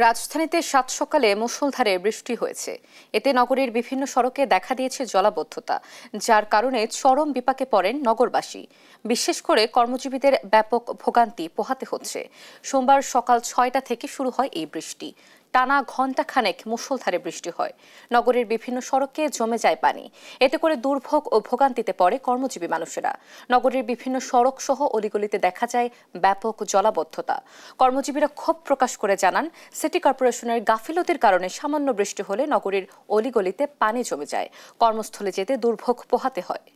রাজধানীতে সাত সকালে মুষলধারে বৃষ্টি হয়েছে। এতে নগরীর বিভিন্ন সড়কে দেখা দিয়েছে জলাবদ্ধতা, যার কারণে চরম বিপাকে পড়েন নগরবাসী। বিশেষ করে কর্মজীবীদের ব্যাপক ভোগান্তি পোহাতে হচ্ছে। সোমবার সকাল ৬টা থেকে শুরু হয় এই বৃষ্টি। টানা ঘণ্টাখানেক মুষলধারে বৃষ্টি হয়। নগরের বিভিন্ন সড়কে জমে যায় পানি। এতে করে দুর্ভোগ ও ভোগান্তিতে পড়ে কর্মজীবী মানুষেরা। নগরের বিভিন্ন সড়ক সহ অলিগলিতে দেখা যায় ব্যাপক জলাবদ্ধতা। কর্মজীবীরা ক্ষোভ প্রকাশ করে জানান, সিটি কর্পোরেশনের গাফিলতির কারণে সামান্য বৃষ্টি হলে নগরীর অলিগলিতে পানি জমে যায়। কর্মস্থলে যেতে দুর্ভোগ পোহাতে হয়।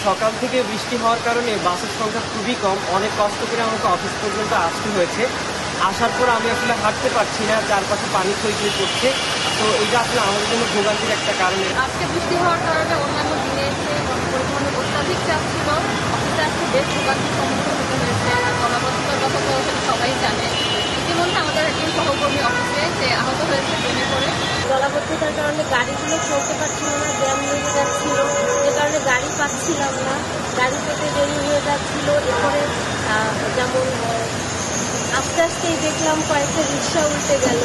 সকাল থেকে বৃষ্টি হওয়ার কারণে বাসের সংখ্যা খুবই কম। অনেক কষ্ট করে আমাকে অফিস পর্যন্ত আসতে হয়েছে। আসার পর আমি আসলে হাঁটতে পারছি না, চারপাশে পানি থই করছে। তো এটা আসলে আমাদের জন্য ভোগান্তির একটা কারণে। আজকে বৃষ্টি হওয়ার কারণে অন্যান্য দিনে এসে পরিবহনের অত্যাধিক চাপ ছিল। অফিসে আজকে বেশ ভোগান্তির সম্মুখীন হতে হয়েছে। আর জলাবদ্ধতার কথা তো সবাই জানে। ইতিমধ্যে আমাদের একজন সহকর্মী অফিসে যে আহত হয়েছে ট্রেনে করে। জলাবদ্ধতার কারণে গাড়িগুলো চলতে পারছিল না, জ্যাম লেগে যাচ্ছিল, যে কারণে গাড়ি পাচ্ছিলাম না, গাড়ি পেতে দেরি হয়ে যাচ্ছিল। এরপরে যেমন আস্তে আস্তেই দেখলাম কয়েকটা রিক্সা উল্টে গেল।